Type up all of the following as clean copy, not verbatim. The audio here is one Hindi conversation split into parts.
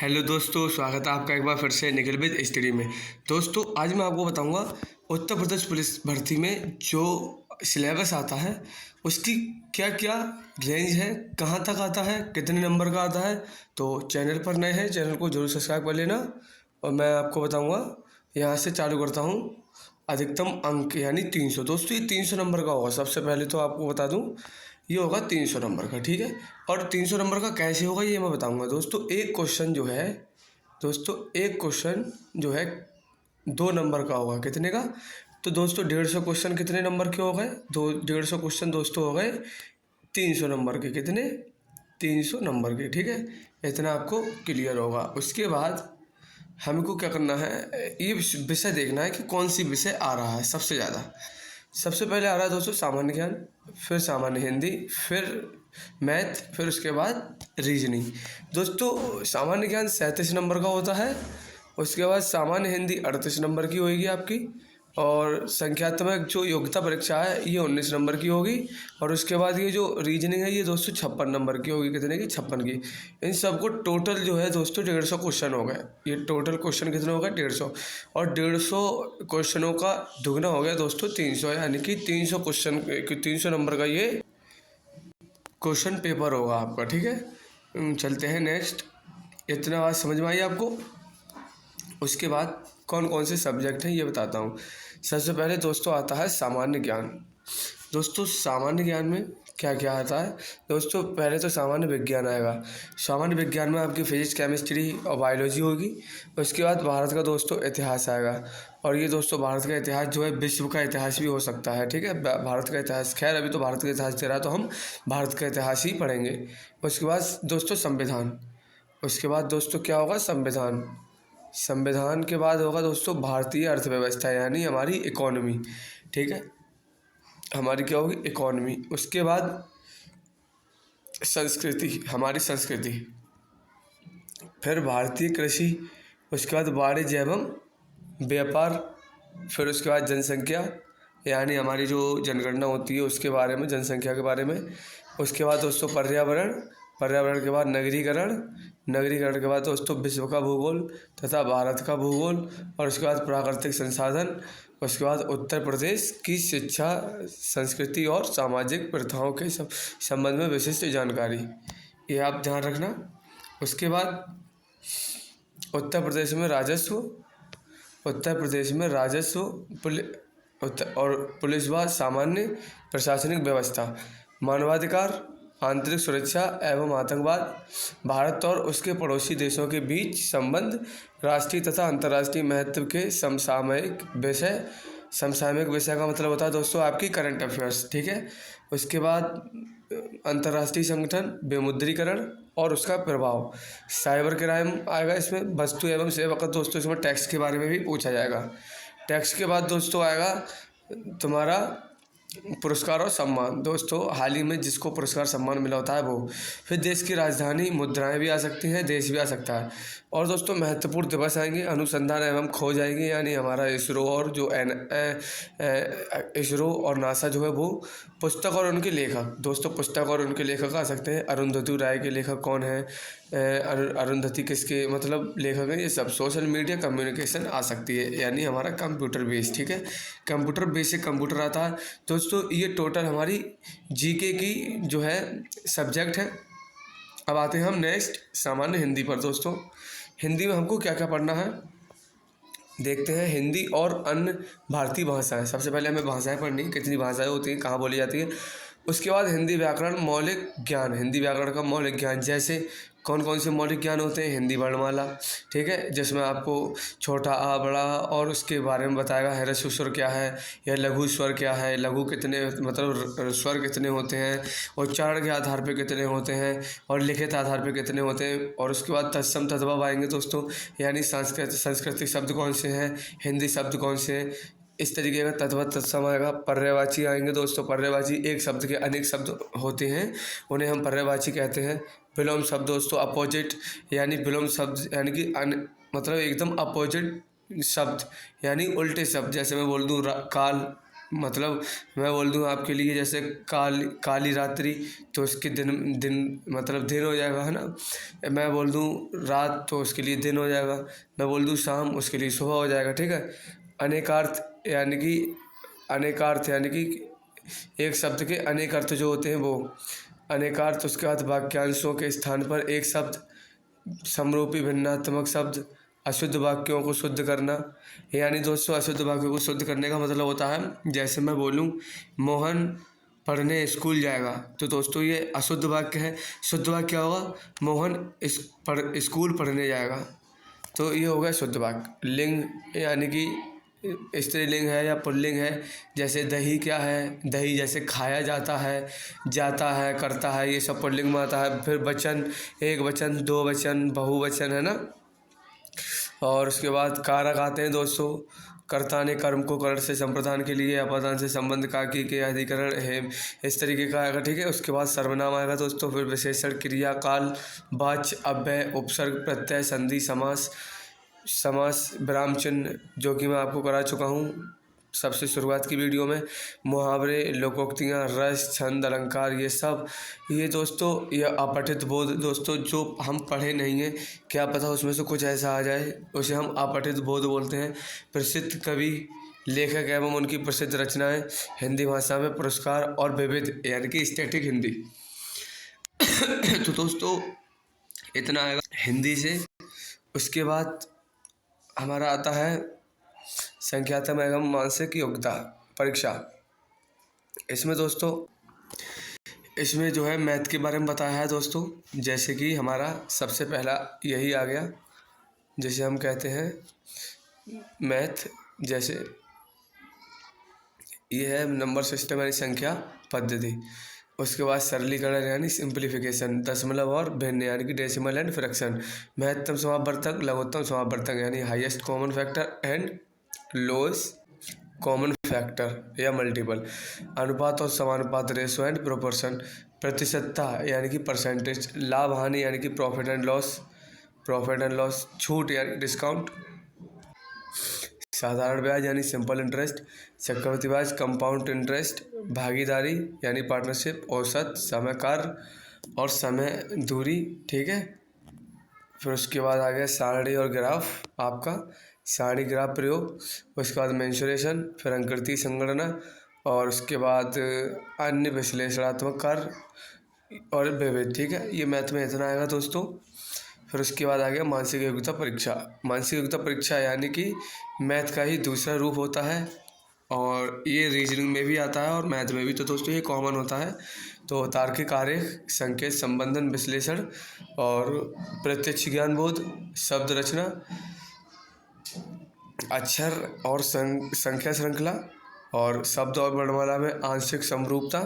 हेलो दोस्तों, स्वागत है आपका एक बार फिर से निखिल विद स्टडी में। दोस्तों आज मैं आपको बताऊंगा उत्तर प्रदेश पुलिस भर्ती में जो सिलेबस आता है उसकी क्या क्या रेंज है, कहां तक आता है, कितने नंबर का आता है। तो चैनल पर नए हैं, चैनल को जरूर सब्सक्राइब कर लेना। और मैं आपको बताऊंगा, यहाँ से चालू करता हूँ। अधिकतम अंक यानी 300। दोस्तों ये 300 नंबर का होगा। सबसे पहले तो आपको बता दूं, ये होगा 300 नंबर का, ठीक है। और 300 नंबर का कैसे होगा ये मैं बताऊंगा। दोस्तों एक क्वेश्चन जो है 2 नंबर का होगा। कितने का? तो दोस्तों 150 क्वेश्चन कितने नंबर के हो गए? 150 क्वेश्चन दोस्तों हो गए 300 नंबर के। कितने? 300 नंबर के, ठीक है। इतना आपको क्लियर होगा। उसके बाद हमको क्या करना है, ये विषय देखना है कि कौन सी विषय आ रहा है सबसे ज़्यादा। सबसे पहले आ रहा है दोस्तों सामान्य ज्ञान, फिर सामान्य हिंदी, फिर मैथ, फिर उसके बाद रीजनिंग। दोस्तों सामान्य ज्ञान 37 नंबर का होता है। उसके बाद सामान्य हिंदी 38 नंबर की होगी आपकी। और संख्यात्मक जो योग्यता परीक्षा है ये 19 नंबर की होगी। और उसके बाद ये जो रीजनिंग है ये दोस्तों 56 नंबर की होगी। कितने की? 56 की। इन सबको टोटल जो है दोस्तों 150 क्वेश्चन हो गए। ये टोटल क्वेश्चन कितने हो गए? 150। और 150 क्वेश्चनों का दुगना हो गया दोस्तों 300, यानी कि 300 क्वेश्चन, 300 नंबर का ये क्वेश्चन पेपर होगा आपका, ठीक है। चलते हैं नेक्स्ट। इतना बात समझ में आई आपको? उसके बाद कौन कौन से सब्जेक्ट हैं ये बताता हूँ। सबसे पहले दोस्तों आता है सामान्य ज्ञान। दोस्तों सामान्य ज्ञान में क्या क्या आता है? दोस्तों पहले तो सामान्य विज्ञान आएगा। सामान्य विज्ञान में आपकी फिजिक्स, केमिस्ट्री और बायोलॉजी होगी। उसके बाद भारत का दोस्तों इतिहास आएगा। और ये दोस्तों भारत का इतिहास जो है विश्व का इतिहास भी हो सकता है, ठीक है। भारत का इतिहास, खैर अभी तो भारत का इतिहास दे रहा है तो हम भारत का इतिहास ही पढ़ेंगे। उसके बाद दोस्तों संविधान। उसके बाद दोस्तों क्या होगा? संविधान। संविधान के बाद होगा दोस्तों भारतीय अर्थव्यवस्था, यानी हमारी इकोनॉमी, ठीक है। हमारी क्या होगी? इकोनॉमी। उसके बाद संस्कृति, हमारी संस्कृति। फिर भारतीय कृषि। उसके बाद वाणिज्य एवं व्यापार। फिर उसके बाद जनसंख्या, यानी हमारी जो जनगणना होती है उसके बारे में, जनसंख्या के बारे में। उसके बाद दोस्तों पर्यावरण। पर्यावरण के बाद नगरीकरण। नगरीकरण के बाद दोस्तों विश्व का भूगोल तथा भारत का भूगोल। और उसके बाद प्राकृतिक संसाधन। उसके बाद उत्तर प्रदेश की शिक्षा, संस्कृति और सामाजिक प्रथाओं के संबंध में विशिष्ट जानकारी, ये आप ध्यान रखना। उसके बाद उत्तर प्रदेश में राजस्व। उत्तर प्रदेश में राजस्व, और पुलिस व सामान्य प्रशासनिक व्यवस्था, मानवाधिकार, आंतरिक सुरक्षा एवं आतंकवाद, भारत और उसके पड़ोसी देशों के बीच संबंध, राष्ट्रीय तथा अंतर्राष्ट्रीय महत्व के समसामयिक विषय। समसामयिक विषय का मतलब होता है दोस्तों आपकी करंट अफेयर्स, ठीक है। उसके बाद अंतर्राष्ट्रीय संगठन, विमुद्रीकरण और उसका प्रभाव, साइबर क्राइम आएगा इसमें, वस्तु एवं सेवा कर दोस्तों इसमें टैक्स के बारे में भी पूछा जाएगा। टैक्स के बाद दोस्तों आएगा तुम्हारा पुरस्कार और सम्मान। दोस्तों हाल ही में जिसको पुरस्कार सम्मान मिला होता है वो। फिर देश की राजधानी, मुद्राएं भी आ सकती हैं, देश भी आ सकता है। और दोस्तों महत्वपूर्ण दिवस आएंगे, अनुसंधान एवं खोज आएंगे, यानी हमारा इसरो और जो इसरो और नासा जो है वो। पुस्तक और उनके लेखक। दोस्तों पुस्तक और उनके लेखक आ सकते हैं। अरुंधति राय के लेखक कौन है? अरुंधति किसके मतलब लेखक हैं? ये सब। सोशल मीडिया कम्युनिकेशन आ सकती है, यानी हमारा कंप्यूटर बेस, ठीक है। कंप्यूटर बेस से कंप्यूटर आता है। दोस्तों ये टोटल हमारी जीके की जो है सब्जेक्ट है। अब आते हैं हम नेक्स्ट सामान्य हिंदी पर। दोस्तों हिंदी में हमको क्या क्या पढ़ना है देखते हैं। हिंदी और अन्य भारतीय भाषाएं। सबसे पहले हमें भाषाएं पढ़नी, कितनी भाषाएं होती हैं, कहाँ बोली जाती है। उसके बाद हिंदी व्याकरण, मौलिक ज्ञान। हिंदी व्याकरण का मौलिक ज्ञान, जैसे कौन कौन से मौलिक ज्ञान होते हैं? हिंदी वर्णमाला, ठीक है, जिसमें आपको छोटा आ, बड़ा और उसके बारे में बताएगा। ह्रस्व स्वर क्या है या लघु स्वर क्या है, लघु कितने मतलब स्वर कितने होते हैं, उच्चारण के आधार पे कितने होते हैं, और लिखित आधार पे कितने होते हैं। और उसके बाद तत्सम तद्भव आएंगे दोस्तों, यानी सांस्कृतिक शब्द कौन से हैं, हिंदी शब्द कौन से हैं, इस तरीके का तद्भव तत्सम आएगा। पर्यायवाची आएंगे दोस्तों। पर्यायवाची एक शब्द के अनेक शब्द होते हैं, उन्हें हम पर्यायवाची कहते हैं। विलोम शब्द दोस्तों, अपोजिट, यानी विलोम शब्द यानी कि मतलब एकदम अपोजिट शब्द, यानी उल्टे शब्द। जैसे मैं बोल दूँ काल, मतलब मैं बोल दूँ आपके लिए जैसे काली काली रात्रि, तो उसके दिन दिन मतलब दिन हो जाएगा, है ना। मैं बोल दूँ रात, तो उसके लिए दिन हो जाएगा। मैं बोल दूँ शाम, उसके लिए सुबह हो जाएगा, ठीक है। अनेकार्थ यानी कि अनेकार्थ यानी कि एक शब्द के अनेक अर्थ जो होते हैं वो अनेकार्थ। उसके बाद वाक्यांशों के स्थान पर एक शब्द, समरूपी भिन्नात्मक शब्द, अशुद्ध वाक्यों को शुद्ध करना। यानी दोस्तों अशुद्ध वाक्यों को शुद्ध करने का मतलब होता है, जैसे मैं बोलूँ मोहन पढ़ने स्कूल जाएगा, तो दोस्तों ये अशुद्ध वाक्य है। शुद्ध वाक्य क्या होगा, मोहन स्कूल पढ़ने जाएगा, तो ये हो गया शुद्ध वाक्य। लिंग यानी कि स्त्रीलिंग है या पुल्लिंग है, जैसे दही क्या है, दही जैसे खाया जाता है, करता है, ये सब पुल्लिंग में आता है। फिर वचन, एक वचन, दो वचन, बहुवचन, है ना। और उसके बाद कारक आते हैं दोस्तों। कर्ता ने कर्म को करण से संप्रदान के लिए, अपादान से संबंध काकी के अधिकरण है, इस तरीके का आएगा, ठीक है। उसके बाद सर्वनाम आएगा दोस्तों। फिर विशेषण, क्रिया, काल, वाच्य, अव्यय, उपसर्ग, प्रत्यय, संधि, समास, विराम चिन्ह, जो कि मैं आपको करा चुका हूँ सबसे शुरुआत की वीडियो में। मुहावरे, लोकोक्तियाँ, रस, छंद, अलंकार, ये सब, ये दोस्तों ये अपठित बोध दोस्तों, जो हम पढ़े नहीं हैं, क्या पता उसमें से कुछ ऐसा आ जाए, उसे हम अपठित बोध बोलते हैं। प्रसिद्ध कवि, लेखक एवं उनकी प्रसिद्ध रचनाएं, हिंदी भाषा में पुरस्कार और विविध यानी कि स्टैटिक हिंदी। तो दोस्तों इतना आएगा हिंदी से। उसके बाद हमारा आता है संख्यात्मक एवं मानसिक योग्यता परीक्षा। इसमें दोस्तों इसमें जो है मैथ के बारे में बताया है दोस्तों। जैसे कि हमारा सबसे पहला यही आ गया, जैसे हम कहते हैं मैथ, जैसे ये है नंबर सिस्टम यानी संख्या पद्धति। उसके बाद सरलीकरण यानी सिंप्लीफिकेशन, दशमलव और भिन्न यानी कि डेसिमल एंड फ्रैक्शन, महत्तम समापवर्तक, लघुत्तम समापवर्तक यानी highest common factor and lowest common factor या मल्टीपल, अनुपात और समानुपात, रेशो एंड प्रोपोर्शन, प्रतिशतता यानी कि परसेंटेज, लाभ हानि यानी कि प्रॉफिट एंड लॉस, छूट यानी डिस्काउंट, साधारण ब्याज यानी सिंपल इंटरेस्ट, चक्रवृद्धि ब्याज, कंपाउंड इंटरेस्ट, भागीदारी यानी पार्टनरशिप, औसत, समय कार्य और समय दूरी, ठीक है। फिर उसके बाद आ गया सारणी और ग्राफ, आपका सारणी ग्राफ प्रयोग। उसके बाद मेंसुरेशन, फिर अंकृति संगणना, और उसके बाद अन्य विश्लेषणात्मक कार्य और विविध, ठीक है। ये मैथ में इतना आएगा दोस्तों। फिर उसके बाद आ गया मानसिक योग्यता परीक्षा। मानसिक योग्यता परीक्षा यानी कि मैथ का ही दूसरा रूप होता है, और ये रीजनिंग में भी आता है और मैथ में भी, तो दोस्तों ये कॉमन होता है। तो तार्किक आरेख, संकेत संबंधन विश्लेषण और प्रत्यक्ष ज्ञान बोध, शब्द रचना, अक्षर और संख्या श्रृंखला, और शब्द और वर्णमाला में आंशिक समरूपता।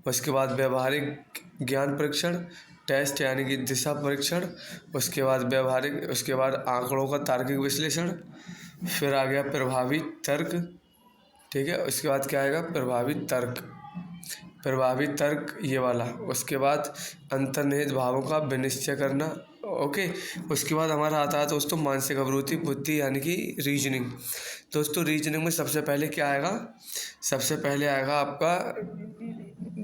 उसके बाद व्यवहारिक ज्ञान परीक्षण, टेस्ट यानी कि दिशा परीक्षण। उसके बाद आंकड़ों का तार्किक विश्लेषण। फिर आ गया प्रभावी तर्क, ठीक है। उसके बाद क्या आएगा, प्रभावी तर्क ये वाला। उसके बाद अंतर्निहित भावों का विनिश्चय करना, ओके। उसके बाद हमारा आता है दोस्तों मानसिक अभिवृत्ति बुद्धि यानी कि रीजनिंग। दोस्तों रीजनिंग में सबसे पहले क्या आएगा, सबसे पहले आएगा आपका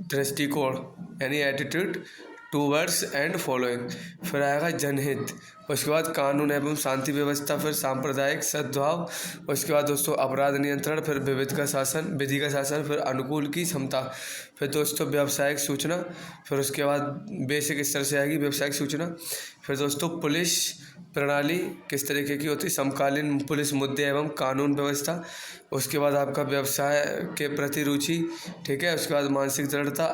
दृष्टिकोण यानी एटीट्यूड टूवर्ड्स एंड फॉलोइंग। फिर आएगा जनहित। उसके बाद कानून एवं शांति व्यवस्था, फिर सांप्रदायिक सद्भाव। उसके बाद दोस्तों अपराध नियंत्रण, फिर विधि का शासन, फिर अनुकूल की क्षमता, फिर दोस्तों व्यावसायिक सूचना। फिर उसके बाद बेसिक स्तर से आएगी व्यावसायिक सूचना। फिर दोस्तों पुलिस प्रणाली किस तरीके की होती है, समकालीन पुलिस मुद्दे एवं कानून व्यवस्था। उसके बाद आपका व्यवसाय के प्रति रुचि, ठीक है। उसके बाद मानसिक दृढ़ता,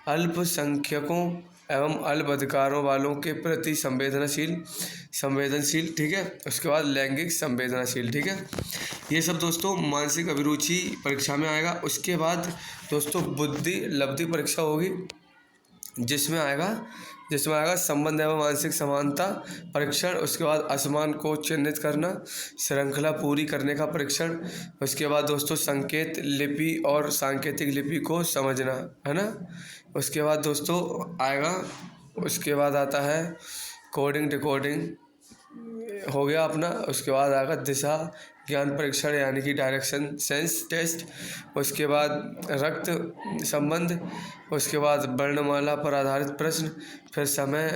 अल्पसंख्यकों एवं अल्प अधिकारों वालों के प्रति संवेदनशील, ठीक है। उसके बाद लैंगिक संवेदनशील, ठीक है। ये सब दोस्तों मानसिक अभिरुचि परीक्षा में आएगा। उसके बाद दोस्तों बुद्धि लब्धि परीक्षा होगी, जिसमें आएगा संबंध एवं मानसिक समानता परीक्षण। उसके बाद असमान को चिन्हित करना, श्रृंखला पूरी करने का परीक्षण। उसके बाद दोस्तों संकेत लिपि और सांकेतिक लिपि को समझना, है ना। उसके बाद दोस्तों उसके बाद आता है कोडिंग डिकोडिंग हो गया अपना। उसके बाद आएगा दिशा ज्ञान परीक्षण यानी कि डायरेक्शन सेंस टेस्ट, उसके बाद रक्त संबंध, उसके बाद वर्णमाला पर आधारित प्रश्न, फिर समय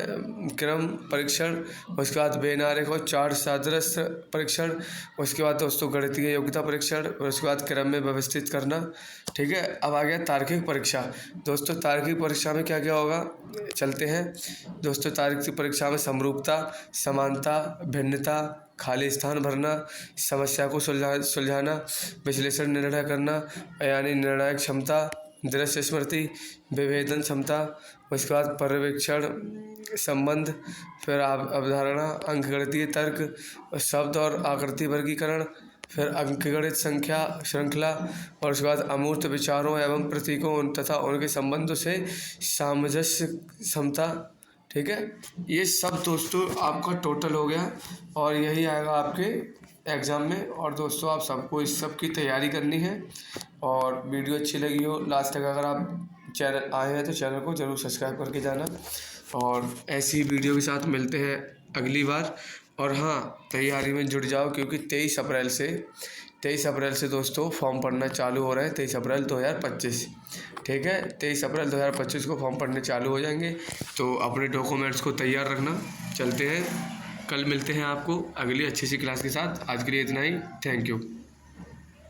क्रम परीक्षण, उसके बाद बेनारेख और चार्ट सादृश्य परीक्षण, उसके बाद दोस्तों गणितीय योग्यता परीक्षण, और उसके बाद क्रम में व्यवस्थित करना। ठीक है, अब आ गया तार्किक परीक्षा। दोस्तों तार्किक परीक्षा में क्या क्या होगा, चलते हैं दोस्तों। तार्किक परीक्षा में समरूपता, समानता, भिन्नता, खाली स्थान भरना, समस्या को सुलझाना, विश्लेषण निर्णय करना यानी निर्णायक क्षमता, दृश्य स्मृति, विभेदन क्षमता, उसके बाद पर्यवेक्षण संबंध, फिर अवधारणा, अंकगणितीय तर्क, शब्द और आकृति वर्गीकरण, फिर अंकगणित संख्या श्रृंखला, और उसके बाद अमूर्त विचारों एवं प्रतीकों तथा उनके संबंधों से सामंजस्य क्षमता। ठीक है, ये सब दोस्तों आपका टोटल हो गया और यही आएगा आपके एग्ज़ाम में। और दोस्तों आप सबको इस सब की तैयारी करनी है। और वीडियो अच्छी लगी हो लास्ट तक अगर आप चैनल आए हैं तो चैनल को ज़रूर सब्सक्राइब करके जाना, और ऐसी वीडियो के साथ मिलते हैं अगली बार। और हाँ, तैयारी में जुट जाओ क्योंकि 23 अप्रैल से दोस्तों फॉर्म पढ़ना चालू हो रहा है। 23 अप्रैल 2025, ठीक है, 23 अप्रैल 2025 को फॉर्म पढ़ने चालू हो जाएंगे। तो अपने डॉक्यूमेंट्स को तैयार रखना। चलते हैं, कल मिलते हैं आपको अगली अच्छी सी क्लास के साथ। आज के लिए इतना ही, थैंक यू।